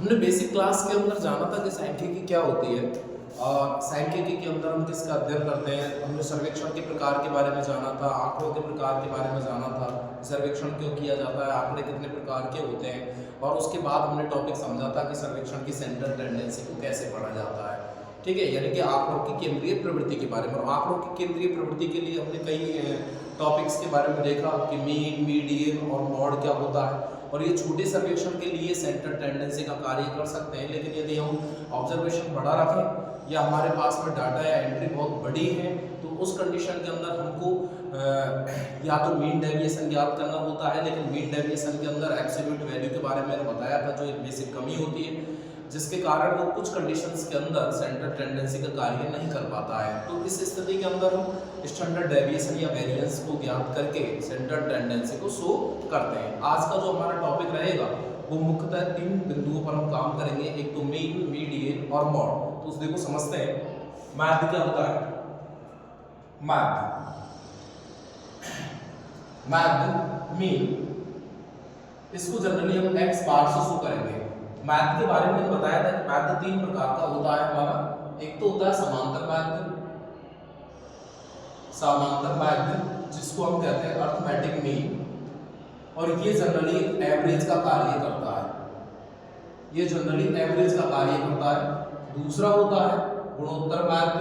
हमने basic class के अंदर जाना था कि सांख्यिकी क्या होती है और सांख्यिकी के अंदर हम किसका अध्ययन करते हैं। हमने सर्वेक्षण के प्रकार के बारे में जाना था, आंकड़ों के प्रकार के बारे में जाना था, सर्वेक्षण क्यों किया जाता है, आंकड़े कितने प्रकार के होते हैं, और उसके बाद हमने टॉपिक समझा था कि सर्वेक्षण की सेंट्रल टेंडेंसी को कैसे पढ़ा जाता है। ठीक है, यानी कि आंकड़ों की केंद्रीय प्रवृत्ति के बारे में। और आंकड़ों की केंद्रीय प्रवृत्ति के लिए हमने कई टॉपिक्स के बारे में देखा कि मीन, मीडियन और मॉड क्या होता है, और ये छोटे सर्वेक्षण के लिए सेंट्रल टेंडेंसी का कार्य कर सकते हैं। लेकिन यदि हम ऑब्जर्वेशन बड़ा रखें या हमारे पास में डाटा या एंट्री बहुत बड़ी है तो उस कंडीशन के अंदर हमको या तो मीन डेविएशन ज्ञात करना होता है। लेकिन मीन डेविएशन के अंदर एब्सोल्यूट वैल्यू के बारे में मैंने बताया था, जो एक बेसिक कमी होती है जिसके कारण वो कुछ कंडीशंस के अंदर सेंट्रल टेंडेंसी का कार्य नहीं कर पाता है। तो इस स्थिति के अंदर हम स्टैंडर्ड डेविएशन या वेरिएंस को ज्ञात करके सेंट्रल टेंडेंसी को शो करते हैं। आज का जो हमारा टॉपिक रहेगा वो मुख्यतः 3 बिंदुओं पर हम काम करेंगे, एक तो मीन, मीडियन और मॉड। तो उस देखो समझते हैं मैथ क्या होता है। मैथ मीन, इसको जनरली हम x बार से शो करेंगे। मैथ के बारे में बताया था कि मैथ 3 प्रकार का होता है हमारा। एक तो होता है समांतर मैथ जिसको हम कहते हैं अर्थमेटिक मीन, और ये जनरली एवरेज का कार्य करता है। ये जनरली एवरेज का कार्य करता है। दूसरा होता है गुणोत्तर मैथ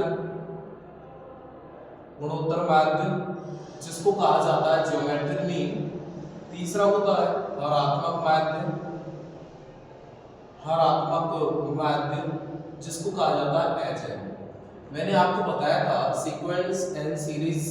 जिसको कहा जाता है ज्योमेट्रिक मीन। तीसरा होता है हरात्मक मैथ जिसको कहा जाता है HM। मैंने आपको बताया था सीक्वेंस एंड सीरीज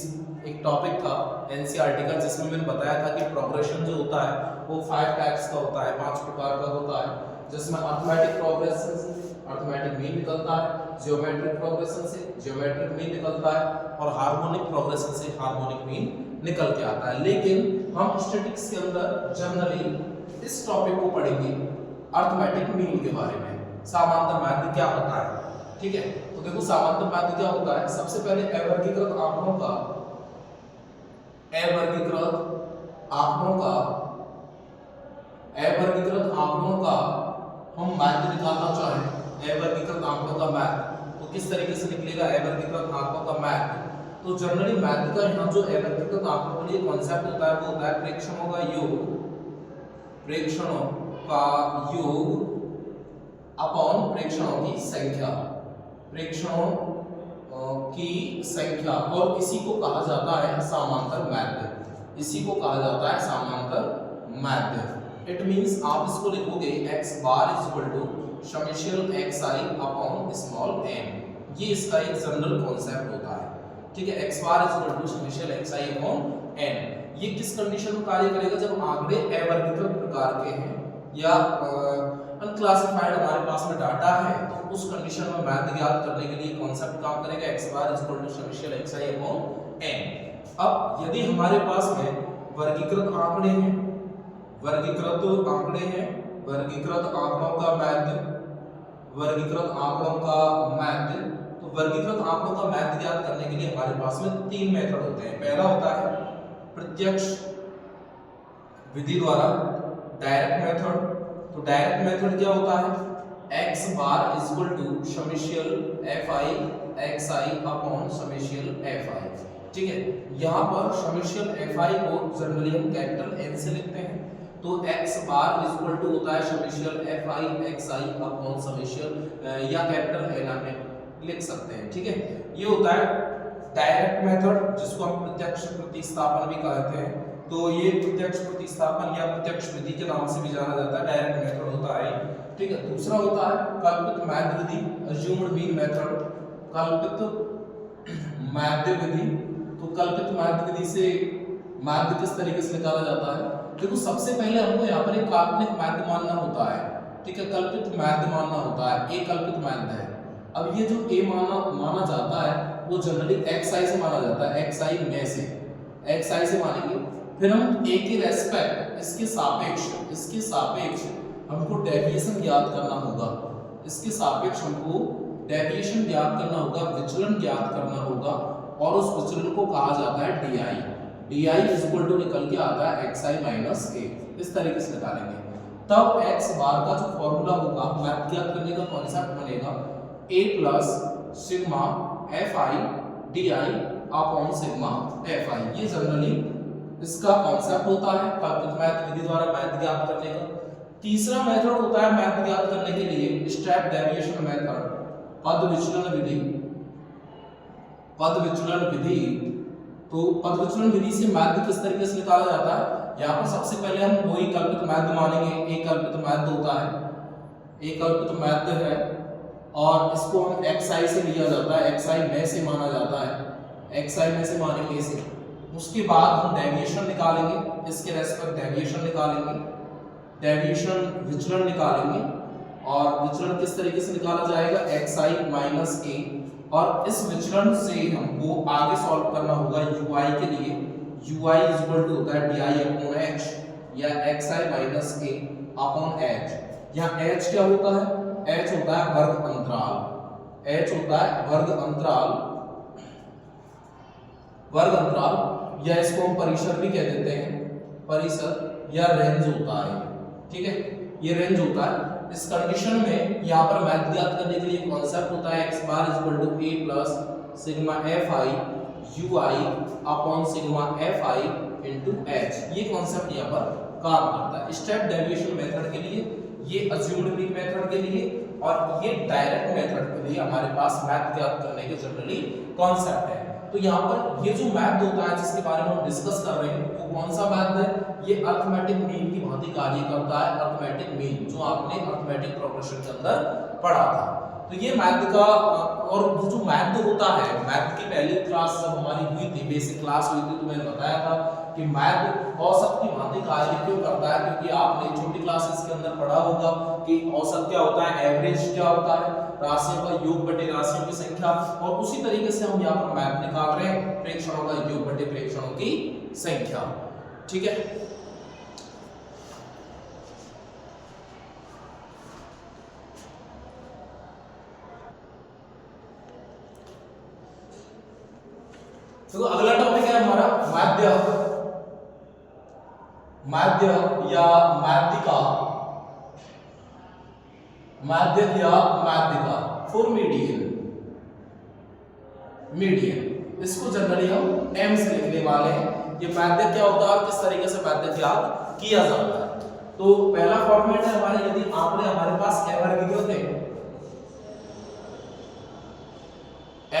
एक टॉपिक था NCERT का, जिसमें मैंने बताया था कि प्रोग्रेशन जो होता है वो 5 टाइप्स का होता है, 5 प्रकार का होता है, जिसमें अर्थमेटिक प्रोग्रेशन से अर्थमेटिक मीन निकलता है, जियोमेट्रिक प्रोग्रेशन से जियोमेट्रिक मीन निकलता है, और हार्मोनिक प्रोग्रेशन से हार्मोनिक मीन निकल के आता है। लेकिन हम स्टैटिस्टिक्स के अंदर जनरली इस टॉपिक को पढ़ेंगे अर्थमेटिक मीन के बारे में। समांतर मैथ क्या होता है, ठीक है। तो देखो समांतर मैथ क्या होता है। सबसे पहले अवर्गीकृत आंकड़ों का हम मैथ निकालना चाहें, अवर्गीकृत आंकड़ों का मैथ, तो किस तरीके से निकलेगा अवर्गीकृत आंकड़ों का मैथ। तो जनरली मैथ का यहाँ जो अवर्गीकृत आंकड़ों के लिए कॉन्सेप्ट होता है वो होता है प्रेक्षणों का योग अपॉन प्रेक्षणों की संख्या, और इसी को कहा जाता है समांतर मैथ। इट मींस आप इसको लिखोगे x bar is equal to summation xi upon small m। ये इसका एक जनरल कॉन्सेप्ट होता है, ठीक है। x bar is equal to summation xi upon m। ये किस कंडीशन में कार्य करेगा, जब आंकड़े अवर्गीकृत प्रकार के हैं या अनक्लासिफाइड हमारे पास में डाटा है, तो उस कंडीशन में मैथ ज्ञात करने के लिए कॉन्सेप्ट काम करेगा x bar is equal to summation xi upon m। अब यदि हमारे पास में वर्गीकृत आंकड़े हैं, वर्गीकृत आंकड़ों का मैथ, तो वर्गीकृत आंकड़ों का मैथ ज्ञात करने के लिए हमारे पास में 3 मेथड होते हैं। पहला होता है प्रत्यक्ष विधि द्वारा, डायरेक्ट मेथड। तो डायरेक्ट मेथड क्या होता है, x bar is equal to summation fi xi upon summation fi, ठीक है। यहाँ पर समेशन fi को जनरली हम कैपिटल N से लिखते हैं, तो x bar is equal to होता है summation fi xi upon summation या कैपिटल N आप लिख सकते हैं, ठीक है। ये होता है डायरेक्ट मेथड जिसको हम प्रत्यक्ष प्रतिस्थापन भी कहते हैं। तो ये प्रत्यक्ष प्रतिस्थापन या प्रत्यक्ष विधि के नाम से भी जाना जाता है, डायरेक्ट मेथड होता है, ठीक है। दूसरा होता है कल्पित मैथ विधि, अज्यूम्ड मीन मेथड, कल्पित मैथ विधि। तो कल्पित मैथ विधि से मैथ किस तरीके से निकाला जाता है, देखो सबसे पहले हमको यहाँ पर एक काल्पनिक मैथ मानना होता है, ठीक है, कल्पित मैथ मानना होता है। ए कल्पित मैथ है। अब ये जो ए माना जाता है वो जनरली xi से माना जाता है, xi से मानेंगे। फिर हम a के रेस्पेक्ट इसके सापेक्ष हमको डेविएशन ज्ञात करना होगा, डेविएशन ज्ञात करना होगा, विचलन ज्ञात करना होगा, और उस विचलन को कहा जाता है DI। DI is equal to निकल के आता है xi माइनस a। इस तरीके से निकालेंगे। तब x बार का जो फॉर्मूला होगा मैथ ज्ञात करने का कॉन्सेप्ट बनेगा a plus sigma F I D I upon sigma F आई। ये जनरली इसका कॉन्सेप्ट होता है कल्पित मैथ विधि द्वारा मैथ ज्ञात करने का। तीसरा मेथड होता है मैथ ज्ञात करने के लिए स्टेप डेविएशन मेथड, पद विचलन विधि। पद विचलन विधि, तो पद विचलन विधि से मैथ किस तरीके से निकाला जाता है, यहाँ पर सबसे पहले हम वही कल्पित मैथ मानेंगे। एक कल्पित मैथ होता है, एक कल्पित मैथ है और इसको हम xi से लिया जाता है, xi में से माना जाता है, xi में से मानेंगे इसे। उसके बाद हम डेविएशन निकालेंगे, इसके रेस्पेक्ट डेविएशन निकालेंगे, डेविएशन विचलन निकालेंगे और विचलन किस तरीके से निकाला जाएगा xi माइनस a, और इस विचलन से हमको आगे सॉल्व करना होगा ui के लिए। ui इज इक्वल टू होता है di अपॉन h या xi minus a upon h। यहाँ h क्या होता है, h होता है वर्ग अंतराल, h होता है वर्ग अंतराल, वर्ग अंतराल या इसको हम परिसर भी कह देते हैं, परिसर या रेंज होता है, ठीक है, ये रेंज होता है। इस कंडीशन में यहाँ पर मैथ ज्ञात करने के लिए कॉन्सेप्ट होता है x bar is equal to a plus sigma F I U I upon sigma F I into H. ये कॉन्सेप्ट यहाँ पर काम करता है स्टेप डेविएशन मेथड के लिए, ये अज्यूम्ड मीन मेथड के लिए और ये डायरेक्ट मेथड के लिए हमारे पास मैथ ज्ञात करने के जनरली कॉन्सेप्ट है। तो यहाँ पर ये जो मैथ होता है जिसके बारे में हम डिस्कस कर रहे हैं वो कौन सा मैथ है, ये अरिथमेटिक मीन की भांति कार्य करता है। अरिथमेटिक मीन जो आपने अरिथमेटिक प्रोग्रेशन के अंदर पढ़ा था, तो ये मैथ का और जो मैथ होता है, मैथ की पहली क्लास जब हमारी हुई थी, बेसिक क्लास हुई थी, तो मैंने बताया था कि मैथ औसत की भांति कार्य क्यों करता है, क्योंकि आपने छोटी क्लासेस के अंदर पढ़ा होगा कि औसत क्या होता है, एवरेज क्या होता है, राशियों का योग बटे राशियों की संख्या, और उसी तरीके से हम यहाँ पर मैथ निकाल रहे हैं प्रेक्षणों का योग बटे प्रेक्षणों की संख्या, ठीक है। तो अगला टॉपिक है हमारा माध्य, माध्य या माध्यिका, माध्यक या माध्यिका फॉर मीडियन, मीडियन इसको जनरली हम एम से लिखने वाले हैं। ये माध्यक क्या होता है और किस तरीके से माध्यक ज्ञात किया जाता है। तो पहला फॉर्मेट है हमारे, यदि आंकड़े हमारे पास अवर्गीकृत है,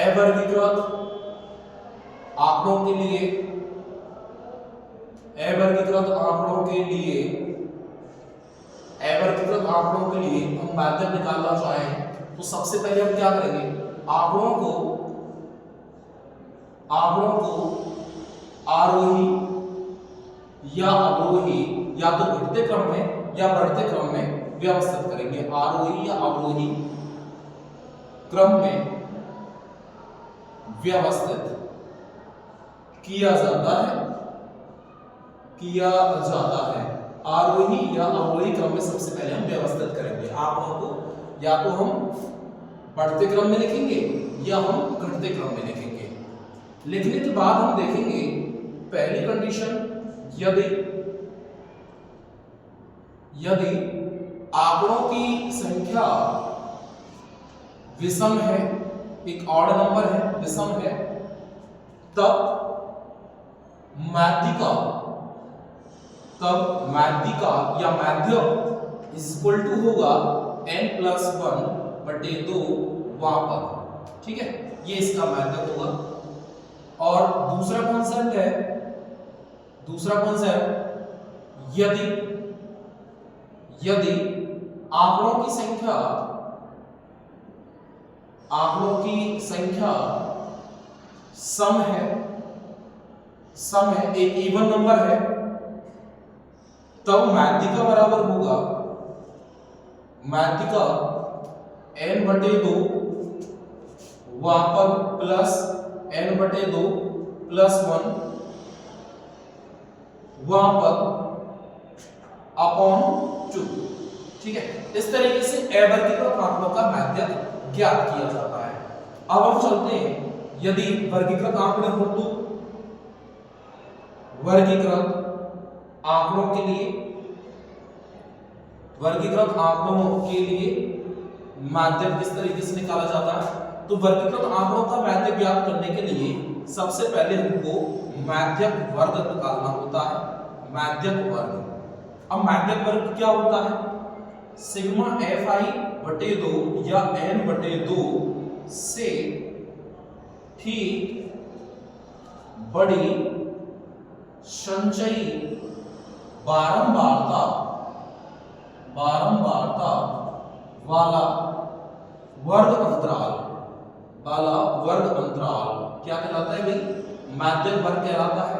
अवर्गीकृत आंकड़ों के लिए, अवर्गीकृत आंकड़ों के लिए, अवर्गीकृत आंकड़ों के लिए हम माध्यक निकालना चाहें तो सबसे पहले हम क्या करेंगे, आंकड़ों को आरोही या अवरोही या तो घटते क्रम में या बढ़ते क्रम में व्यवस्थित करेंगे। आरोही या अवरोही क्रम में व्यवस्थित किया जाता है, किया जाता है। आरोही या अवरोही क्रम में सबसे पहले हम व्यवस्थित करेंगे आंकड़ों को, या तो हम बढ़ते क्रम में लिखेंगे या हम घटते क्रम में लिखेंगे। लिखने के बाद हम देखेंगे पहली कंडीशन, यदि आंकड़ों की संख्या विषम है, एक ऑड नंबर है, विषम है, तब माध्यिका या माध्य इक्वल टू होगा n+1 बटे 2 वापक, ठीक है, ये इसका माध्यक होगा। और दूसरा कॉन्सेप्ट है, दूसरा कॉन्सेप्ट यदि आंकड़ों की संख्या सम है, एक इवन नंबर है, तब माध्यिका बराबर होगा माध्यिका n/2 वापक प्लस n/2 + 1 वापक अपॉन 2, ठीक है। इस तरीके से अवर्गीकृत आंकड़ों का माध्यक ज्ञात किया जाता है। अब हम चलते हैं, यदि वर्गीकृत आंकड़े हो तो वर्गीकृत आंकड़ों के लिए वर्गीकृत आंकड़ों के लिए माध्यक किस तरीके से निकाला जाता है? तो वर्गीकृत आंकड़ों का माध्यक ज्ञात करने के लिए सबसे पहले हमको माध्यक वर्ग निकालना होता है। माध्यक वर्ग, अब माध्यक वर्ग क्या होता है? सिग्मा fi/2 या n/2 से ठीक बड़ी संचयी बारंबारता वाला वर्ग अंतराल क्या कहलाता है भाई? माध्यक वर्ग कहलाता है।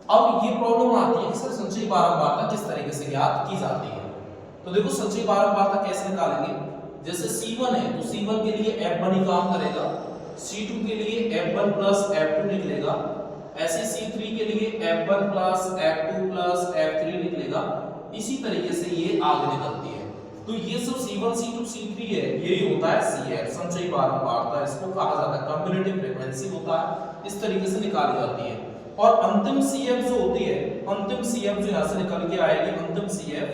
अब ये प्रॉब्लम आती है कि सर संचयी बारंबारता किस तरीके से ज्ञात की जाती है? तो देखो संचयी बारंबारता कैसे निकालेंगे? जैसे C1 है तो C1 के लिए F1 ही काम करेगा, C2 के लिए F1 प्लस F2 निकलेगा, ऐसे C3 के लिए F1 plus F2 plus F3 निकलेगा। इसी तरीके से ये आगे निकलती है। तो ये सब C1 C2 C3 है, यही होता है CF, संचयी बारंबारता। इसको कहा जाता है कम्युलेटिव फ्रीक्वेंसी होता है। इस तरीके से निकाली जाती है। और अंतिम CF जो होती है, अंतिम CF जो यहाँ से निकल के आएगी, अंतिम CF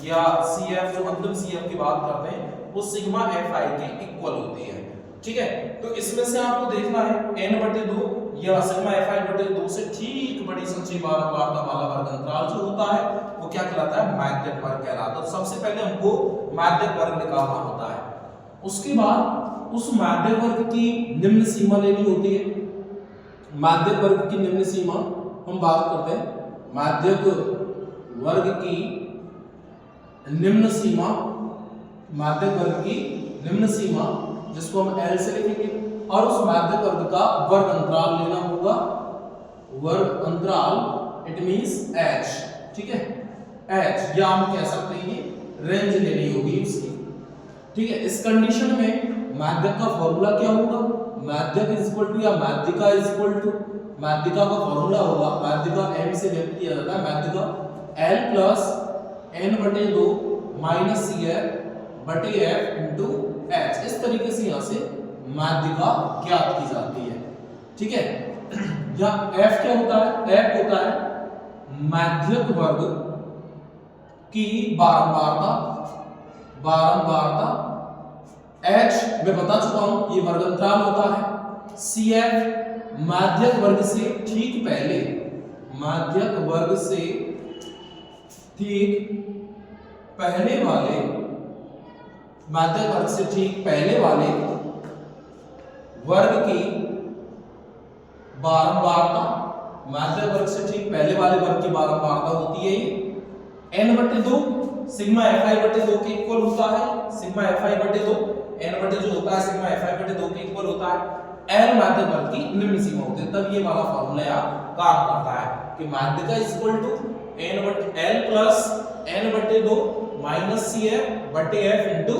या CF जो अंतिम CF की बात करते हैं वो सिग्मा fi के इक्वल होती है। ठीक है, तो इसमें से आपको देखना है n/2 या सिग्मा fi/2 से ठीक बड़ी संचयी बारंबारता वाला वर्ग अंतराल जो होता है वो क्या कहलाता है? माध्यक वर्ग कहलाता है। तो सबसे पहले हमको माध्यक वर्ग निकालना होता है। उसके बाद उस माध्यक वर्ग की निम्न सीमा लेनी होती है। माध्यक वर्ग की निम्न सीमा हम बात करते हैं। माध्यक वर्ग की निम्न सीमा, माध्यक वर्ग की निम्न सीमा जिसको हम L से लिखेंगे, और उस माध्यक वर्ग का वर्ग अंतराल लेना होगा। वर्ग अंतराल इट मींस H, ठीक है, H या हम कह सकते हैं रेंज लेनी होगी उसकी। ठीक है, इस कंडीशन में माध्यक का फॉर्मूला क्या होगा? माध्यक इज इक्वल टू या माध्यिका इज इक्वल टू, माध्यिका का फॉर्मूला होगा, माध्यिका m से व्यक्त किया जाता है, माध्यिका L plus n/2 minus CF/F into H। इस तरीके से यहां से माध्यिका ज्ञात की जाती है। ठीक है, यहाँ F क्या होता है? F होता है माध्यक वर्ग की बारंबारता। H मैं बता चुका हूं ये वर्ग अंतराल होता है। CF माध्यक वर्ग से ठीक पहले, माध्यक वर्ग से ठीक पहले वाले, माध्यक वर्ग से ठीक पहले वाले वर्ग की बारंबारता, माध्यक वर्ग से ठीक पहले वाले वर्ग की बारंबारता होती है n/2 सिग्मा fi/2 के इक्वल होता है। सिग्मा fi/2 n/2 जो होता है सिग्मा fi/2 के इक्वल होता है। L माध्यक वर्ग की निम्न सीमा होती है। तब ये वाला फॉर्मूला यहाँ काम करता है कि माध्यिका is equal to L plus n/2 minus CF/F into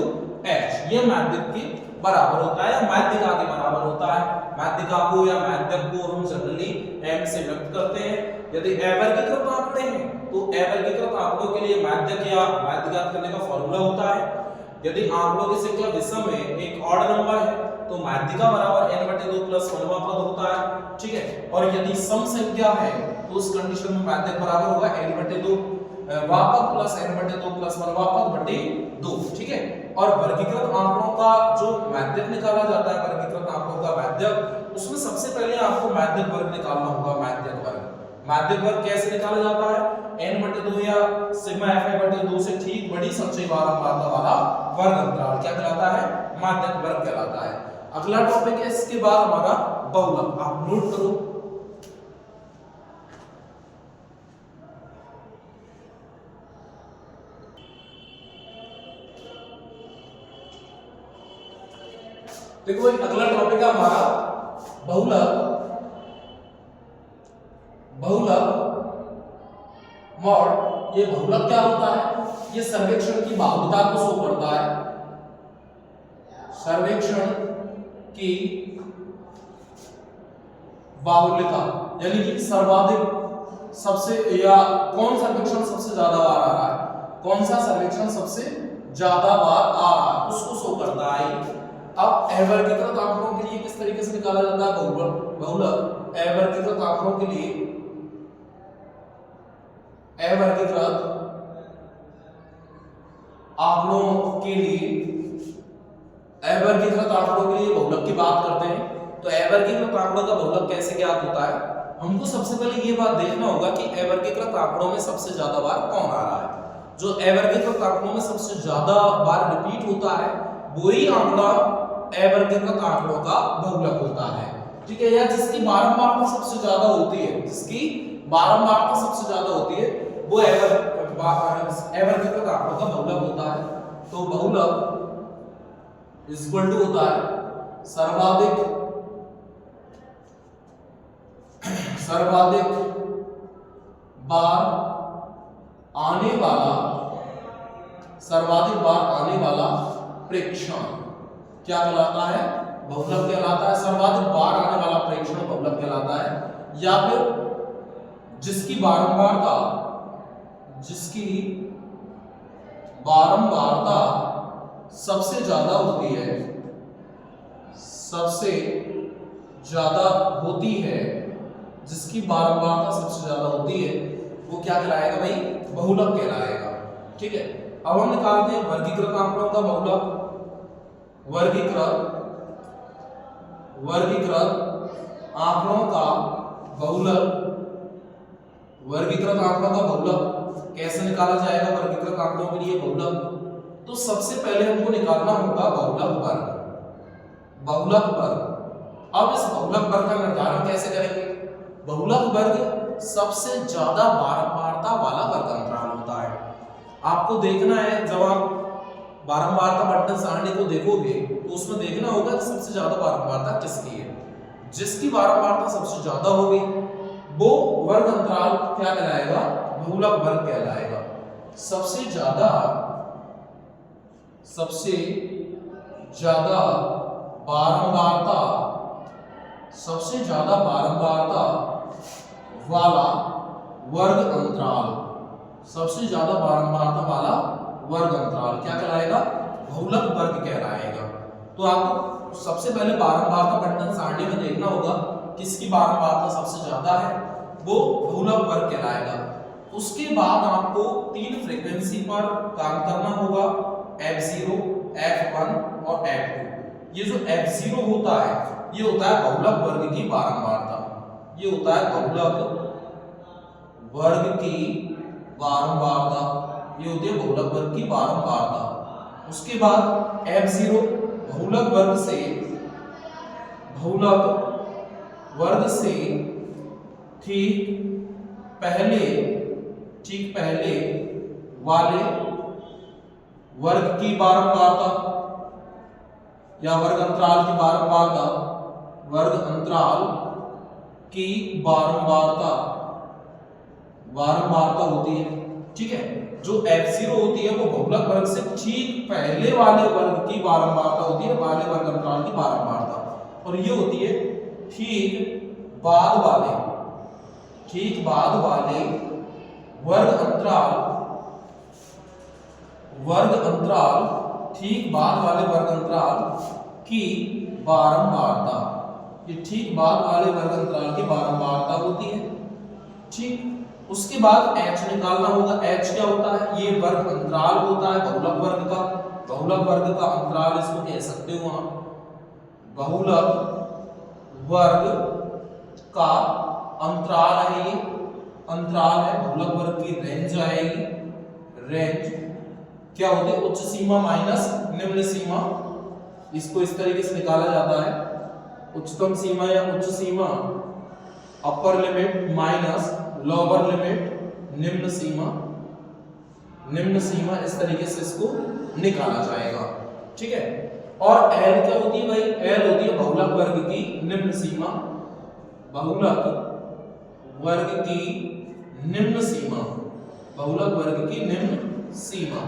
H। ये माध्यक के बराबर होता है या माध्यिका के बराबर होता है। माध्यिका को या माध्यक को हम जनरली m से व्यक्त करते हैं। यदि अवर्गीकृत आंकड़े हैं तो अवर्गीकृत आंकड़ों के लिए माध्यक या माध्य ज्ञात करने का फॉर्मूला होता है। यदि आंकड़ों की संख्या विषम है, एक ऑड नंबर है, तो माध्यिका बराबर n/2 प्लस 1वां पद होता है। ठीक है, और यदि सम संख्या है तो उस कंडीशन में माध्यक बराबर होगा n/2 वापद प्लस n/2 प्लस 1वां पद बटे 2। ठीक है, और वर्गीकृत आंकड़ों का जो माध्यक निकाला जाता है, वर्गीकृत आंकड़ों का माध्यक, उसमें सबसे पहले आपको माध्यक वर्ग निकालना होगा। माध्यक वर्ग, माध्यक वर्ग कैसे निकाला जाता है? n/2 या सिग्मा fi/2 से ठीक बड़ी संचयी बारंबारता वाला वर्ग अंतराल क्या कहलाता है? माध्यक वर्ग कहलाता है। अगला टॉपिक है इसके बाद हमारा बहुलक। आप नोट करो, देखो अगला टॉपिक है हमारा बहुलक। बहुलक मॉड, ये बहुलक क्या होता है? ये सर्वेक्षण की बाहुल्यता को शो करता है। सर्वेक्षण की बाहुल्यता यानी कि सर्वाधिक, सबसे, या कौन सर्वेक्षण सबसे ज्यादा बार आ रहा है, कौन सा सर्वेक्षण सबसे ज्यादा बार आ रहा है, उसको शो करता है। अब अवर्गीकृत आंकड़ों के लिए किस तरीके से निकाला जाता है बहुलक? अवर्गीकृत आंकड़ों के लिए, अवर्गीकृत आंकड़ों के लिए, अवर्गीकृत आंकड़ों के लिए बहुलक की बात करते हैं। तो अवर्गीकृत आंकड़ों का बहुलक कैसे ज्ञात होता है? हमको सबसे पहले ये बात देखना होगा कि अवर्गीकृत आंकड़ों में सबसे ज्यादा बार कौन आ रहा है। जो अवर्गीकृत आंकड़ों में सबसे ज्यादा बार रिपीट होता है वही आंकड़ा अवर्गीकृत आंकड़ों का बहुलक होता है। ठीक है, या जिसकी बारंबारता सबसे ज्यादा होती है, जिसकी बारंबारता सबसे ज्यादा होती है वो अवर्गीकृत आंकड़ों का बहुलक होता है। तो बहुलक इक्वल टू होता है सर्वाधिक बार आने वाला प्रेक्षण क्या कहलाता है? बहुलक कहलाता है। सर्वाधिक बार आने वाला प्रेक्षण बहुलक कहलाता है। या फिर जिसकी बारंबारता सबसे ज्यादा होती है, जिसकी बारंबारता सबसे ज्यादा होती है वो क्या कहलाएगा भाई? बहुलक कहलाएगा। ठीक है, अब हम निकालते हैं वर्गीकृत आंकड़ों का बहुलक। वर्गीकृत आंकड़ों का बहुलक कैसे निकाला जाएगा? वर्गीकृत आंकड़ों के लिए बहुलक, तो सबसे पहले हमको निकालना होगा बहुलक वर्ग। अब इस बहुलक वर्ग का निर्धारण कैसे करेंगे? बहुलक वर्ग सबसे ज्यादा बारंबारता वाला वर्ग अंतराल होता है। आपको देखना है, जब आप बारंबारता बंटन सारणी को देखोगे तो उसमें देखना होगा कि सबसे ज्यादा बारंबारता किसकी है। जिसकी बारंबारता सबसे ज्यादा होगी वो वर्ग अंतराल क्या कहलाएगा? बहुलक वर्ग कहलाएगा। सबसे ज्यादा बारंबारता वाला वर्ग अंतराल, क्या कहलाएगा? बहुलक वर्ग कहलाएगा। तो आपको सबसे पहले बारंबारता बंटन सारणी में देखना होगा किसकी बारंबारता सबसे ज्यादा है, वो बहुलक वर्ग कहलाएगा। उसके बाद आपको 3 फ्रीक्वेंसी पर काम करना होगा, f0, f1 और f2। ये जो f0 होता है ये होता है बहुलक वर्ग की बारंबारता। ये होता है बहुलक वर्ग की बारंबारता। उसके बाद f0 बहुलक वर्ग से ठीक पहले वाले वर्ग की बारंबारता या वर्ग अंतराल की बारंबारता होती है। ठीक है, जो f0 होती है वो बहुलक वर्ग से ठीक पहले वाले वर्ग की बारंबारता होती है, वाले वर्ग अंतराल की बारंबारता, और ये होती है ठीक बाद वाले वर्ग अंतराल की बारंबारता। ये ठीक बाद वाले वर्ग अंतराल की बारंबारता होती है। ठीक, उसके बाद h निकालना होगा। h क्या होता है? ये वर्ग अंतराल होता है बहुलक वर्ग का अंतराल इसको कह सकते हो आप। बहुलक वर्ग का अंतराल है, ये अंतराल है। बहुलक वर्ग की रेंज आएगी। रेंज क्या होती है? उच्च सीमा माइनस निम्न सीमा। इसको इस तरीके से निकाला जाता है, उच्चतम सीमा या उच्च सीमा upper limit minus lower limit निम्न सीमा। इस तरीके से इसको निकाला जाएगा। ठीक है, और L क्या होती है भाई? L होती है बहुलक वर्ग की निम्न सीमा। बहुलक वर्ग की निम्न सीमा।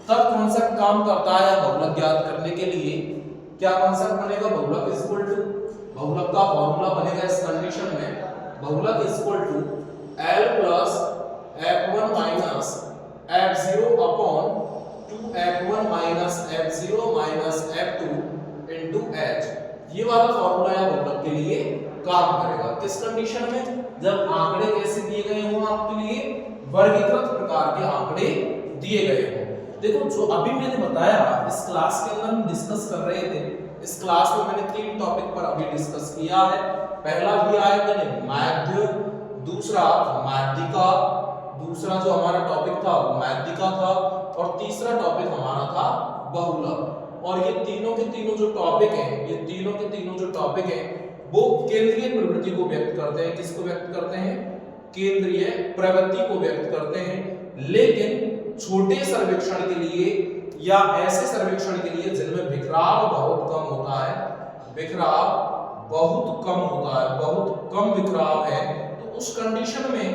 तब कौन सा काम करता है बहुलक ज्ञात करने के लिए? क्या कॉन्सेप्ट बनेगा? बहुलक इक्वल टू, बहुलक का फॉर्मूला बनेगा इस कंडीशन में, बहुलक equal to L plus f1 minus f0 upon 2f1 minus f0 minus f2 into h। ये वाला फॉर्मूला है बहुलक के लिए काम करेगा। किस कंडीशन में? जब आंकड़े कैसे दिए गए हों आपके लिए? वर्गीकृत प्रकार के आंकड़े दिए गए हों। देखो जो अभी मैंने बताया इस क्लास के अंदर हम डिस्कस कर रहे थे, इस क्लास में मैंने 3 टॉपिक पर अभी डिस्कस किया है। पहला दिया है मैंने माध्य, दूसरा माध्यिका, दूसरा जो हमारा टॉपिक था वो माध्यिका था, और तीसरा टॉपिक हमारा था बहुलक। और ये तीनों के तीनों जो टॉपिक हैं, ये तीनों के तीनों जो टॉपिक हैं वो केंद्रीय प्रवृत्ति को व्यक्त करते हैं। किसको व्यक्त करते हैं? केंद्रीय प्रवृत्ति को व्यक्त करते हैं। लेकिन छोटे सर्वेक्षण के लिए या ऐसे सर्वेक्षण के लिए जिनमें बिखराव बहुत कम होता है, बिखराव बहुत कम होता है, बहुत कम बिखराव है, तो उस कंडीशन में,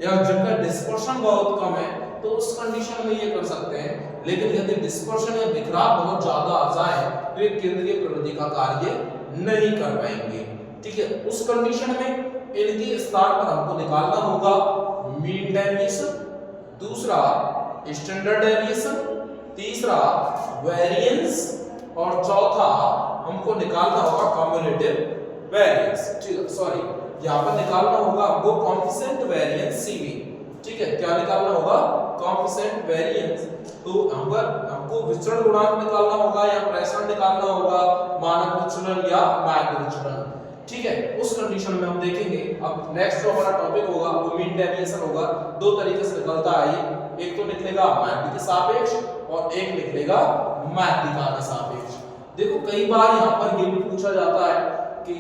या जिनका डिस्पर्शन बहुत कम है, तो उस कंडीशन में ये कर सकते हैं। लेकिन यदि डिस्पर्शन या बिखराव बहुत ज्यादा आ जाए तो ये केंद्रीय प्रवृत्ति का कार्य नहीं कर पाएंगे। ठीक है, उस कंडीशन में इनके स्थान पर हमको निकालना होगा मीन डेविएशन, दूसरा स्टैंडर्ड डेविएशन, तीसरा वेरिएंस, और चौथा हमको निकालना होगा कम्युलेटिव वेरिएंस। ठीक है, सॉरी, यहां पर निकालना होगा हमको कोएफिशिएंट वेरिएंस सीवी। ठीक है, क्या निकालना होगा? Coefficient variance. तो हमको विचरण गुणांक निकालना होगा या प्रेषण निकालना होगा, मानक विचलन या माध्य विचलन। ठीक है, उस कंडीशन में हम देखेंगे। अब नेक्स्ट जो हमारा टॉपिक होगा वो मीन डेविएशन होगा। दो तरीके से निकलता है, एक तो निकलेगा माध्य के सापेक्ष और एक निकलेगा माध्यिका के सापेक्ष। देखो कई बार यहाँ पर ये भी पूछा जाता है कि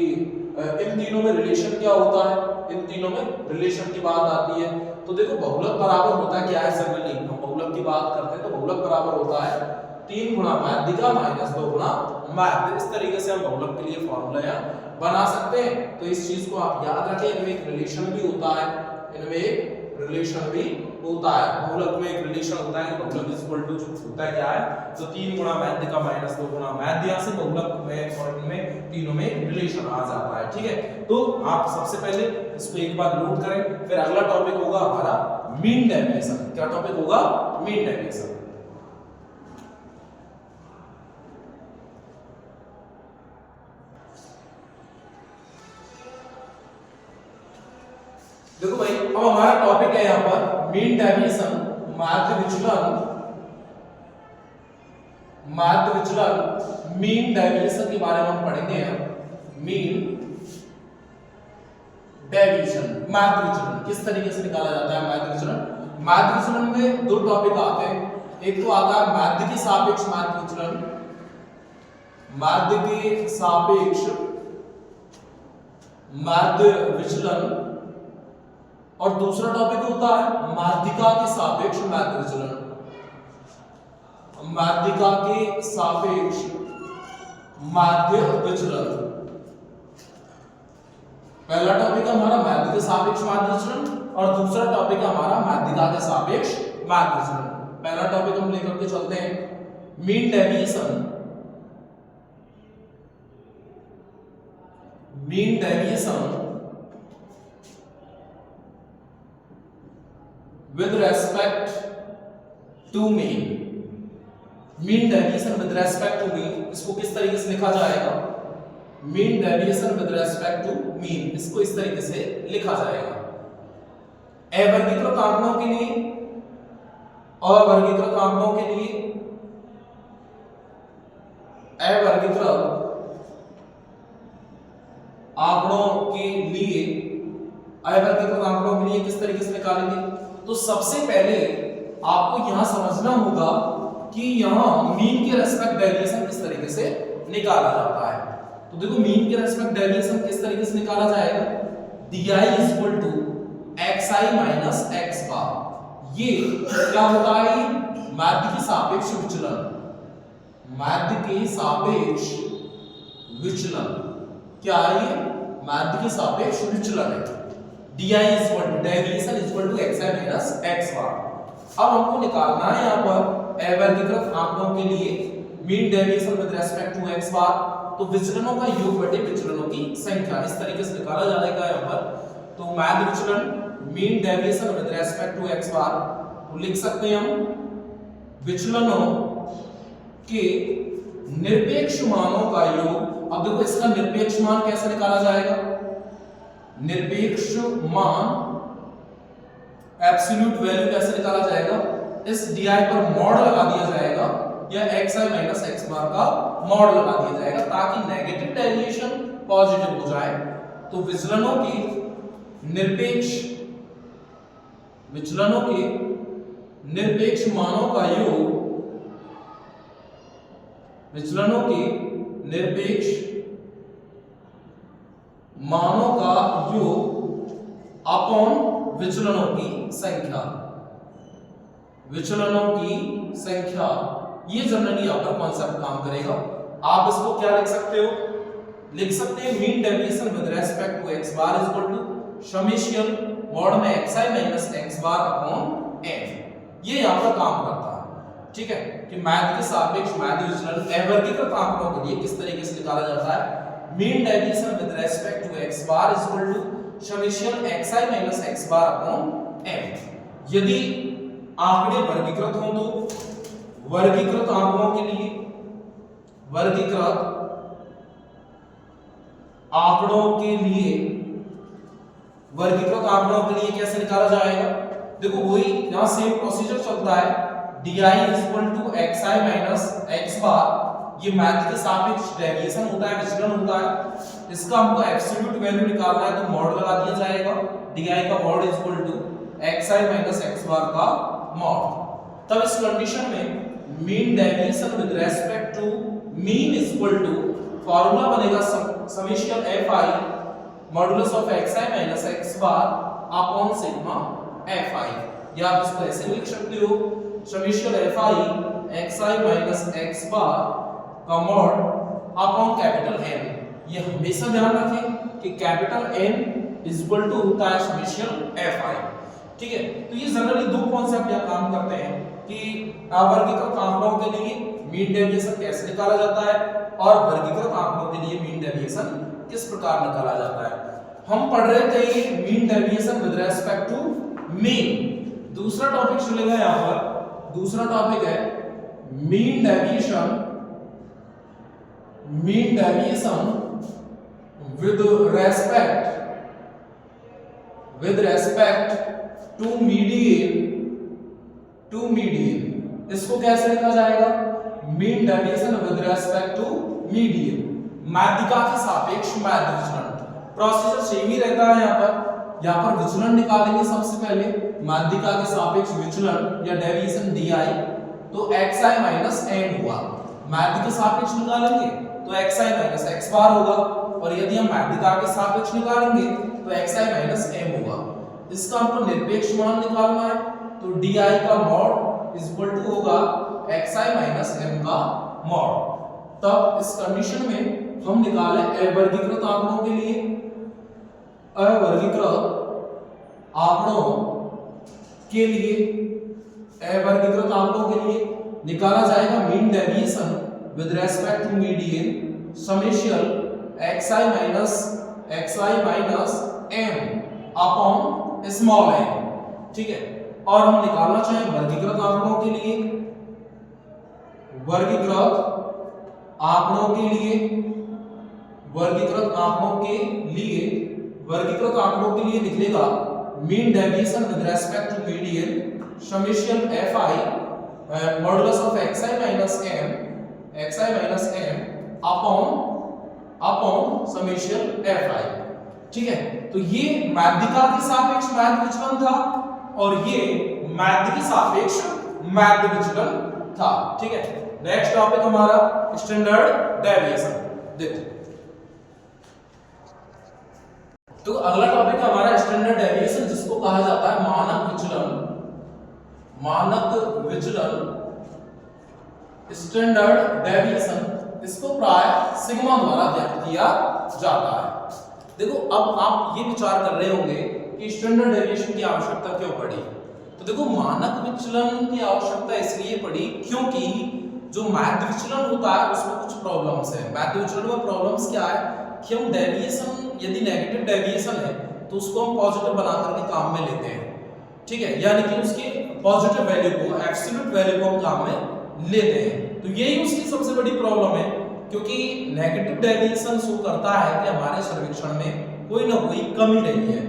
इन तीनों में रिलेशन क्या होता है, इन तीनों में रिलेशन की बात आती है। तो देखो बहुलक बराबर होता क्या है? जनरली हम बहुलक की बात करते हैं तो बहुलक बराबर होता है 3 गुणा माध्यिका माइनस 2 गुणा माध्य। इस तरीके से हम बहुलक के लिए फॉर्मूला बना सकते हैं। तो इस चीज को आप याद रखें, इनमें एक रिलेशन भी होता है, इनमें एक रिलेशन भी होता है। बहुलक में एक रिलेशन होता है, बहुलक इज इक्वल टू होता है क्या है? तो 3 गुणा माध्यिका माइनस 2 गुणा माध्य से बहुलक में और इनमें तीनों में रिलेशन आ जाता है। ठीक है, तो आप सबसे पहले इसको एक बार नोट करें, फिर अगला टॉपिक होगा हमारा मीन डेविएशन। क्या टॉपिक होगा? Mean deviation. देखो भाई, अब हमारा टॉपिक है यहाँ पर मीन डेविएशन, माध्य विचलन, माध्य विचलन, मीन डेविएशन के बारे में हम पढ़ेंगे। मीन डेविएशन, माध्य विचलन किस तरीके से निकाला जाता है? माध्य विचलन, माध्य विचलन में 2 टॉपिक आते हैं। एक तो आता है माध्य के सापेक्ष माध्य विचलन, माध्य के सापेक्ष माध्य विचलन, और दूसरा टॉपिक होता है माध्यिका के सापेक्ष माध्य विचलन, माध्यिका के सापेक्ष माध्य विचलन। पहला टॉपिक हमारा माध्य के सापेक्ष माध्य विचलन और दूसरा टॉपिक हमारा माध्यिका के सापेक्ष माध्य विचलन। पहला टॉपिक हम लेकर के चलते हैं mean deviation, mean deviation with respect to mean, mean deviation with respect to mean, इसको किस तरीके से लिखा जाएगा? Mean deviation with respect to mean, इसको इस तरीके से लिखा जाएगा। अवर्गीकृत आंकड़ों के लिए, अवर्गीकृत आंकड़ों के लिए, अवर्गीकृत आंकड़ों के लिए, अवर्गीकृत आंकड़ों के लिए किस तरीके से निकालेंगे? तो सबसे पहले आपको यहां समझना होगा कि यहां मीन के रेस्पेक्ट डेविएशन किस तरीके से निकाला जाता है। तो देखो मीन के रेस्पेक्ट डेविएशन किस तरीके से निकाला जाएगा? di is equal to xi minus x bar। ये क्या होता है? माध्य के सापेक्ष विचलन, माध्य के सापेक्ष विचलन क्या है? ये माध्य के सापेक्ष विचलन है। di is equal to deviation is equal to xi minus x bar। अब हमको निकालना है यहाँ पर अवर्गीकृत आंकड़ों के लिए mean deviation with respect to x bar। तो विचलनों का योग बटे विचलनों की संख्या, इस तरीके से निकाला जाएगा यहाँ पर। तो माध्य विचलन mean deviation with respect to x bar तो लिख सकते हैं हम विचलनों के निरपेक्ष मानों का योग। अब देखो इसका निरपेक्ष मान कैसे निकाला जाएगा? निरपेक्ष मान एब्सोल्यूट वैल्यू कैसे निकाला जाएगा? इस डी आई पर मॉड लगा दिया जाएगा या एक्स आई माइनस एक्स बार का मॉड लगा दिया जाएगा ताकि नेगेटिव डेविएशन पॉजिटिव हो जाए। तो विचलनों के निरपेक्ष मानों का योग, विचलनों के निरपेक्ष मानों का योग अपॉन विचलनों की संख्या, विचलनों की संख्या, ये जनरली आपका कॉन्सेप्ट काम करेगा। आप इसको क्या लिख सकते हो, लिख सकते हैं mean deviation with respect to X bar is equal to summation mod में xi minus x bar upon n। ये यहां पर काम करता है, ठीक है, कि मैथ के सापेक्ष मैथ विचलन अवर्गीकृत आंकड़ों के लिए किस तरीके से निकाला जाता है। Mean deviation with respect to x bar is equal to summation xi minus x bar upon n। यदि आंकड़े वर्गीकृत हों तो वर्गीकृत आंकड़ों के लिए, वर्गीकृत आंकड़ों के लिए, वर्गीकृत आंकड़ों के लिए कैसे निकाला जाएगा। देखो वही यहां सेम प्रोसीजर चलता है, di is equal to xi minus x bar, ये मैथ के सापेक्ष डेविएशन होता है, विचलन होता है। इसका हमको एब्सोल्यूट वैल्यू निकालना है तो मॉड लगा दिया जाएगा, di का mod is equal to xi minus x bar का मॉड। तब इस कंडीशन में mean deviation with respect to mean is equal to formula बनेगा summation fi modulus of xi minus x bar upon sigma fi, या आप इसको ऐसे लिख सकते हो summation fi xi minus x bar का मॉड अपॉन कैपिटल N। ये हमेशा ध्यान रखें कि capital N is equal to होता है समेशन fi, ठीक है। तो ये जनरली दो कॉन्सेप्ट यहां काम करते हैं कि अवर्गीकृत आंकड़ों के लिए मीन डेविएशन कैसे निकाला जाता है और वर्गीकृत आंकड़ों के लिए मीन डेविएशन किस प्रकार निकाला जाता है। हम पढ़ रहे थे mean deviation with respect to mean. दूसरा टॉपिक चलेगा यहां पर, दूसरा टॉपिक है mean deviation with respect to median. इसको कैसे लिखा जाएगा, mean deviation with respect to median, माध्यिका के सापेक्ष माध्य विचलन। प्रोसीजर सेम ही रहता है। यहाँ पर विचलन निकालेंगे सबसे पहले, माध्यिका के सापेक्ष विचलन या डेविएशन di, तो xi माइनस n हुआ। माध्य के सापेक्ष निकालेंगे तो xi माइनस x बार होगा, और यदि हम माध्यिका के सापेक्ष निकालेंगे तो xi माइनस m होगा। इसका हमको निरपेक्ष मान निकालना है, तो di का मॉड इज इक्वल टू होगा xi माइनस m का मॉड। तब इस कंडीशन में हम निकालें अवर्गीकृत आंकड़ों के लिए, अवर्गीकृत आंकड़ों के लिए, अवर्गीकृत आंकड़ों के लिए निकाला जाएगा mean deviation with respect to median summation xi minus m upon small n, ठीक है। और हम निकालना चाहें वर्गीकृत आंकड़ों के लिए, वर्गीकृत आंकड़ों के लिए, वर्गीकृत आंकड़ों के लिए, वर्गीकृत आंकड़ों के लिए निकलेगा mean deviation with respect to median summation fi modulus of xi minus m upon summation fi, ठीक है। तो ये माध्यिका के सापेक्ष माध्य विचलन था और ये माध्य के सापेक्ष माध्य विचलन था, ठीक है। नेक्स्ट टॉपिक हमारा स्टैंडर्ड डेविएशन देखते। तो अगला टॉपिक हमारा स्टैंडर्ड डेविएशन, जिसको कहा जाता है मानक विचलन। मानक विचलन स्टैंडर्ड डेविएशन, इसको प्राय सिग्मा द्वारा व्यक्त किया जाता है। देखो अब आप ये विचार कर रहे होंगे कि स्टैंडर्ड डेविएशन की आवश्यकता क्यों पड़ी। तो देखो मानक विचलन की आवश्यकता इसलिए पड़ी क्योंकि जो माध्य विचलन होता है उसमें कुछ प्रॉब्लम्स है। माध्य विचलन में प्रॉब्लम्स क्या है कि हम डेविएशन, यदि नेगेटिव डेविएशन है तो उसको हम पॉजिटिव बना करके काम में लेते हैं, ठीक है, यानी कि उसके पॉजिटिव वैल्यू को, एब्सोल्यूट वैल्यू को हम काम में लेते हैं। तो यही उसकी सबसे बड़ी प्रॉब्लम है, क्योंकि नेगेटिव डेविएशन शो करता है कि हमारे सर्वेक्षण में कोई ना कोई कमी नहीं है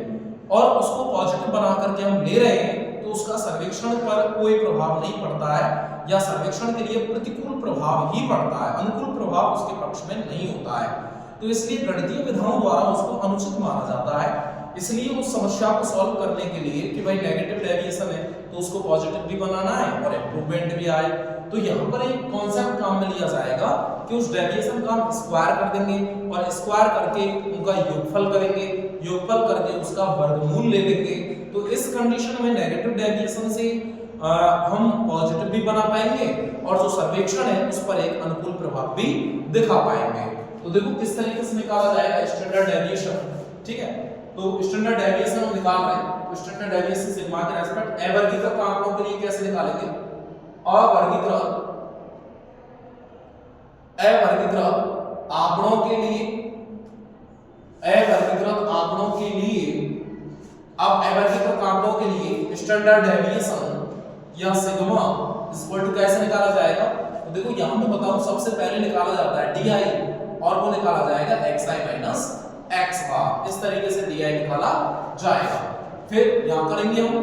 और उसको पॉजिटिव बना करके हम ले रहे हैं, तो उसका सर्वेक्षण सर्वेक्षण पर कोई प्रभाव नहीं पड़ता है या सर्वेक्षण के लिए प्रतिकूल प्रभाव ही पड़ता है, अनुकूल प्रभाव उसके पक्ष में नहीं होता है। तो इसलिए गणितीय विधाओं द्वारा उसको अनुचित माना जाता है। इसलिए उस समस्या को सॉल्व करने के लिए कि भाई नेगेटिव डेविएशन है तो उसको पॉजिटिव भी बनाना है और इंप्रूवमेंट भी आए, तो यहाँ पर एक कॉन्सेप्ट काम में लिया जाएगा कि उस डेविएशन का हम स्क्वायर कर देंगे और स्क्वायर करके उनका योगफल करेंगे, योगफल करके उसका वर्गमूल ले लेंगे। तो इस कंडीशन में नेगेटिव डेविएशन से हम पॉजिटिव भी बना पाएंगे और जो सर्वेक्षण है उस पर एक अनुकूल प्रभाव भी दिखा पाएंगे। तो देखो किस तरीके से निकाला जाएगा स्टैंडर्ड डेविएशन, ठीक है। तो स्टैंडर्ड डेविएशन हम निकाल रहे हैं, तो स्टैंडर्ड डेविएशन सिग्मा के रेस्पेक्ट अवर्गीकृत आंकड़ों के लिए कैसे निकालेंगे? अवर्गीकृत आंकड़ों के लिए, अवर्गीकृत आंकड़ों के लिए, अब अवर्गीकृत आंकड़ों के लिए स्टैंडर्ड डेविएशन या सिग्मा इक्वल टू कैसे निकाला जाएगा? तो देखो यहां मैं बताऊं, सबसे पहले निकाला जाता है डी और वो निकाला जाएगा xi माइनस x बार, इस तरीके से डी निकाला जाएगा। फिर यहां करेंगे हम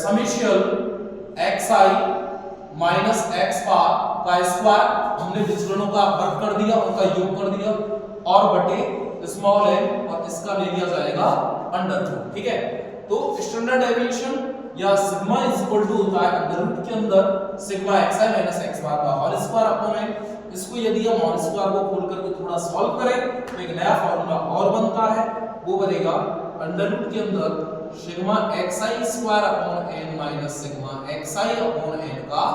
summation xi minus x bar का स्क्वायर, हमने विचलनों का वर्ग कर दिया, उनका योग कर दिया और बटे स्मॉल m और इसका ले लिया जाएगा अंडर रूट, ठीक है। तो स्टैंडर्ड डेविएशन या सिग्मा इज इक्वल टू होता है अंडर रूट के अंदर sigma xi minus x bar का होल स्क्वायर अपॉन n। इसको यदि हम होल स्क्वायर को खोल करके थोड़ा सॉल्व करें तो एक नया फार्मूला और बनता है, वो बनेगा अंडर रूट के अंदर sigma xi square upon n minus sigma xi upon n का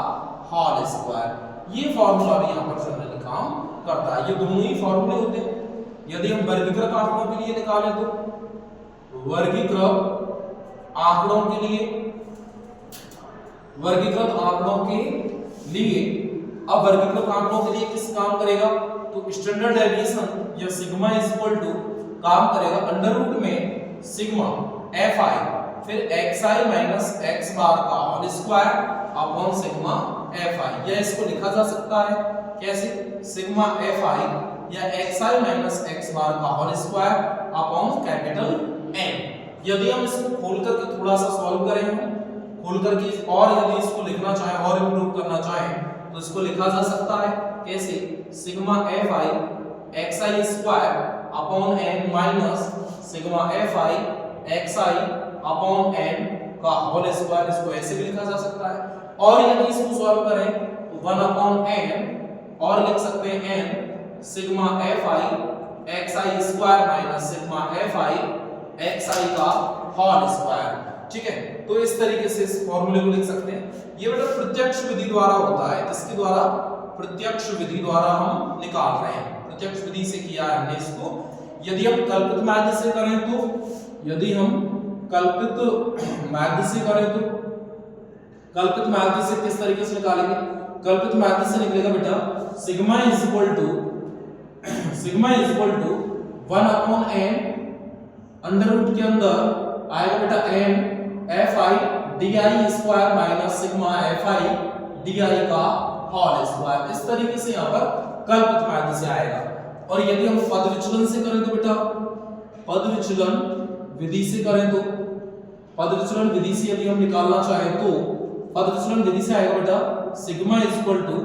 होल स्क्वायर। ये फार्मूला भी यहां पर जनरली काम करता है। ये दोनों ही फार्मूले होते हैं। यदि हम वर्गीकृत आंकड़ों के लिए निकालें तो वर्गीकृत आंकड़ों के लिए, वर्गीकृत आंकड़ों के लिए, अब वर्गीकृत आंकड़ों के लिए किस काम करेगा? तो स्टैंडर्ड डेविएशन या सिग्मा इज इक्वल टू काम करेगा अंडर रूट में सिग्मा fi फिर xi माइनस x बार का whole square upon sigma fi। या इसको लिखा जा सकता है कैसे? सिग्मा fi या xi माइनस x बार का whole square upon capital N। यदि हम इसको खोल करके थोड़ा सा सॉल्व करें, खोल करके, और यदि इसको लिखना चाहें और इंप्रूव करना चाहें तो इसको लिखा जा सकता है कैसे? Sigma fi xi square upon n minus sigma fi xi upon n का होल स्क्वायर, इसको ऐसे भी लिखा जा सकता है। और यदि इसको सॉल्व करें तो 1 अपॉन n और लिख सकते हैं n sigma fi xi square minus sigma fi xi का होल स्क्वायर, ठीक है। तो इस तरीके से इस फार्मूले को लिख सकते हैं। ये बेटा प्रत्यक्ष विधि द्वारा होता है। किसके द्वारा? प्रत्यक्ष विधि द्वारा हम निकाल रहे हैं। प्रत्यक्ष विधि से किया है हमने इसको। यदि हम कल्पित माध्य से करें तो, यदि हम कल्पित माध्य से करें तो, कल्पित माध्य से किस तरीके से निकालेंगे? कल्पित माध्य से निकलेगा बेटा sigma is equal to 1 upon n under root के अंदर आएगा बेटा n fi di square minus sigma fi di का होल स्क्वायर। इस तरीके से यहाँ पर कल्पित माध्य से आएगा। और यदि हम पद विचलन से करें तो बेटा, पद विचलन विधि से करें तो, पद विचलन विधि से यदि हम निकालना चाहें तो पद विचलन विधि से आएगा बेटा sigma is equal to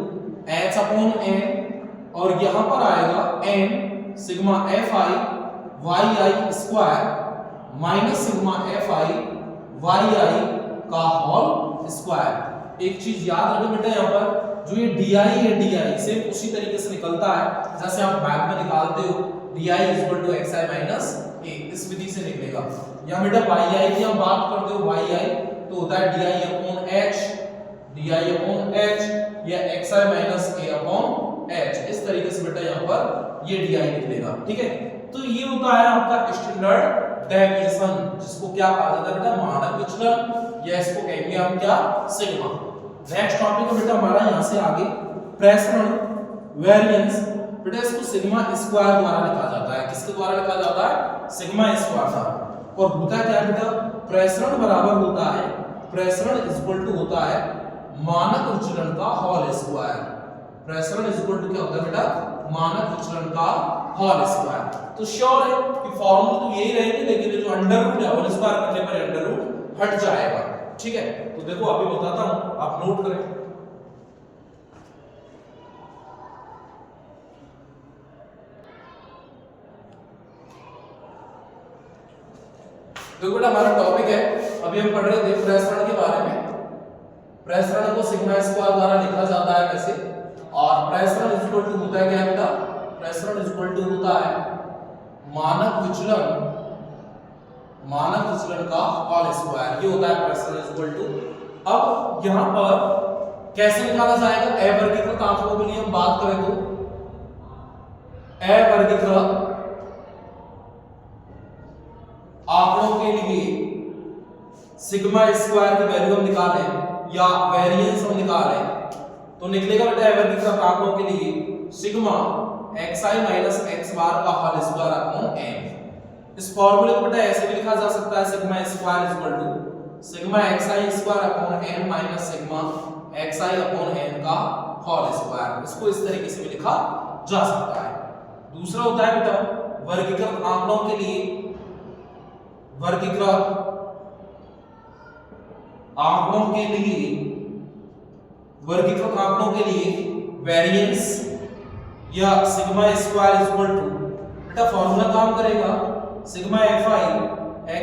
h upon n और यहाँ पर आएगा n sigma fi yi square minus sigma fi yi का होल स्क्वायर। एक चीज याद रखो बेटा, यहाँ पर जो ये di है, di सेम उसी तरीके से निकलता है जैसे आप मैथ में निकालते हो di xi माइनस a, इस विधि से निकलेगा। यहाँ बेटा yi की हम बात करते हो, yi तो होता है di अपॉन h या xi minus a upon h। इस तरीके से बेटा यहाँ पर ये di निकलेगा, ठीक है। तो ये होता है आपका स्टैंडर्ड डेविएशन, जिसको क्या कहा जाता है बेटा? मानक विचलन, या इसको कहेंगे हम क्या? सिग्मा। नेक्स्ट टॉपिक है बेटा हमारा यहाँ से आगे प्रसरण वेरिएंस। बेटा इसको सिग्मा स्क्वायर द्वारा लिखा जाता है। किसके द्वारा लिखा जाता है? सिग्मा स्क्वायर द्वारा। और होता क्या बेटा? प्रसरण बराबर होता है, प्रसरण इक्वल टू होता है मानक विचलन का होल स्क्वायर। प्रसरण इक्वल टू क्या होता है बेटा? मानक विचलन का होल स्क्वायर। तो श्योर है कि फॉर्मूला तो यही रहेगी, लेकिन जो अंडर रूट है होल स्क्वायर करने पर अंडर रूट हट जाएगा। ठीक है, तो देखो अभी बताता हूं, आप नोट करें। देखो बेटा हमारा टॉपिक है, अभी हम पढ़ रहे थे प्रसरण के बारे में। प्रसरण को सिग्मा स्क्वायर द्वारा लिखा जाता है वैसे, और प्रसरण इज इक्वल टू होता है क्या बेटा, प्रसरण इज इक्वल टू होता है मानक विचलन का होल स्क्वायर, ये होता है प्रसरण इज इक्वल टू। अब यहां पर कैसे निकाला जाएगा, अवर्गीकृत आंकड़ों के लिए हम बात करें तो अवर्गीकृत आंकड़ों के लिए सिग्मा स्क्वायर की वैल्यू हम निकालें या वेरिएंस हम निकालें तो निकलेगा बेटा अवर्गीकृत आंकड़ों के लिए sigma xi minus x bar का होल स्क्वायर अपॉन n। इस फार्मूले को बेटा ऐसे भी लिखा जा सकता है sigma square is equal to sigma xi square upon n minus sigma xi upon n का होल स्क्वायर। इसको इस तरीके से भी लिखा जा सकता है। दूसरा होता है बेटा वर्गीकृत आंकड़ों के लिए, वर्गीकृत आंकड़ों के लिए, वर्गीकृत आंकड़ों के लिए वेरिएंस या sigma square is equal to बेटा फॉर्मूला काम करेगा sigma fi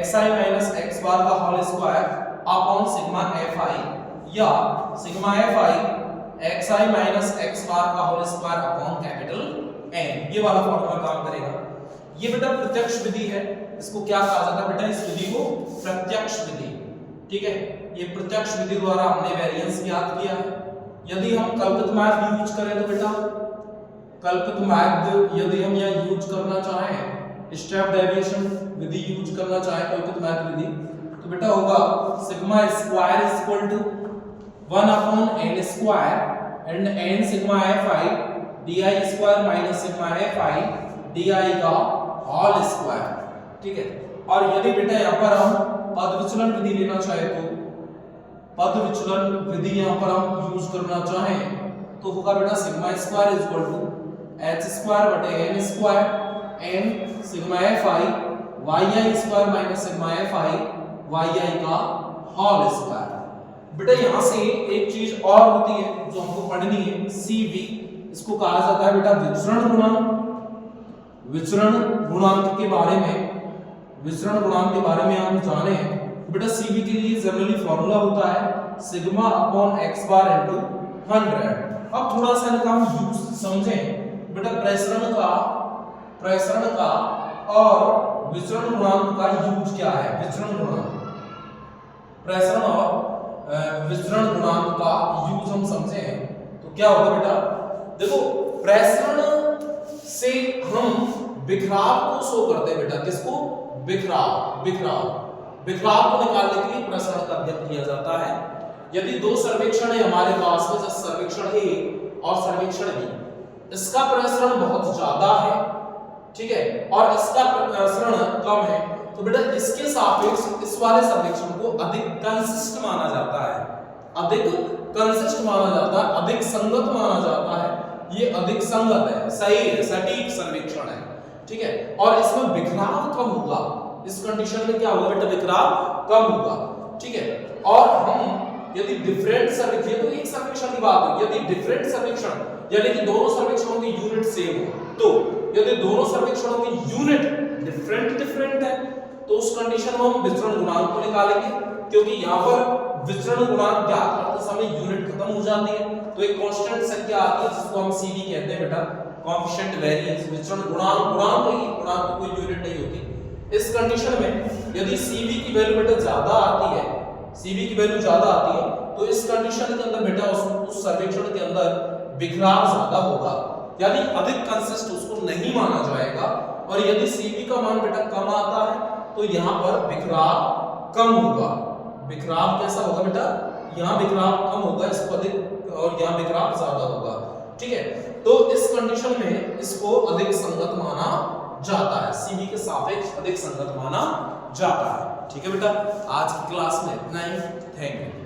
xi minus x bar का whole square upon sigma fi या sigma fi xi minus x bar का whole square upon capital N, ये वाला फॉर्मूला काम करेगा। ये बेटा प्रत्यक्ष विधि है, इसको क्या कहा जाता है बेटा, इस विधि को प्रत्यक्ष विधि। ठीक है, ये प्रत्यक्ष विधि द्वारा हमने वेरिएंस ज्ञात किया है। यदि हम कल्पित मैथ यूज करें तो बेटा कल्पित मैथ यदि हम यहाँ यूज करना चाहें, स्टेप डेविएशन विधि यूज करना चाहें कल्पित मैथ विधि, तो बेटा होगा sigma square is equal to 1 upon n square and n sigma fi di square minus sigma fi di का होल स्क्वायर। ठीक है, और यदि बेटा यहाँ पर हम पद विचलन विधि लेना चाहे तो पद विचलन विधि यहाँ पर हम यूज करना चाहें तो होगा बेटा sigma square is equal to h square बटे n square n sigma fi yi square minus sigma fi yi का होल स्क्वायर। बेटा यहां से एक चीज और होती है जो हमको पढ़नी है, CV, इसको कहा जाता है बेटा विचरण गुणांक। विचरण गुणांक के बारे में, विचरण गुणांक के बारे में हम जाने हैं बेटा CV के लिए जनरली फॉर्मूला होता है sigma upon x bar into 100। अब थोड़ा सा इनका हम यूज समझें बेटा, प्रसरण का और विचरण गुणांक का यूज क्या है। विचरण गुणांक, प्रसरण और विचरण गुणांक का यूज हम समझें तो क्या होगा बेटा, देखो प्रसरण से हम बिखराव को शो करते हैं बेटा, किसको, बिखराव को निकालने के लिए प्रसरण का अध्ययन किया जाता है। यदि दो सर्वेक्षण है हमारे पास में, जैसे सर्वेक्षण A और सर्वेक्षण B, इसका प्रसरण बहुत ज्यादा है, ठीक है, और इसका प्रसरण कम है, तो बेटा इसके सापेक्ष इस वाले सर्वेक्षण को अधिक कंसिस्ट माना जाता है, अधिक कंसिस्ट माना जाता है, अधिक संगत माना जाता है। ये अधिक संगत है, सही है, सटीक सर्वेक्षण है। ठीक है, और इसमें बिखराव कम होगा। इस कंडीशन में क्या होगा बेटा, बिखराव कम होगा। ठीक है, और हम यदि डिफरेंट सर्वेक्षण, तो एक सर्वेक्षण की बात है, यदि डिफरेंट सर्वेक्षण यानी कि दोनों सर्वेक्षणों की यूनिट सेम हो, तो यदि दोनों सर्वेक्षणों की यूनिट डिफरेंट है तो उस कंडीशन में हम विचरण गुणांक को निकालेंगे, क्योंकि यहाँ पर विचरण गुणांक ज्ञात करते समय यूनिट खत्म हो जाती है, तो एक कांस्टेंट संख्या आती है जिसको हम CV कहते हैं बेटा, कोएफिशिएंट वेरिएंस। विचरण गुणांक तो कोई यूनिट नहीं होती। इस कंडीशन में यदि CV की वैल्यू बेटा ज्यादा आती है, CV की वैल्यू ज्यादा आती है, तो इस कंडीशन के अंदर बेटा उस सर्वेक्षण के अंदर बिखराव ज्यादा होगा, यानी अधिक कंसिस्ट उसको नहीं माना जाएगा। और यदि CV का मान बेटा कम आता है तो यहाँ पर बिखराव कम होगा। बिखराव कैसा होगा बेटा, यहाँ बिखराव कम होगा, इसको अधिक, और यहाँ बिखराव ज्यादा होगा। ठीक है, तो इस कंडीशन में इसको अधिक संगत माना जाता है, CV के सापेक्ष अधिक संगत माना जाता है। ठीक है बेटा, आज की क्लास में इतना ही। Thank you.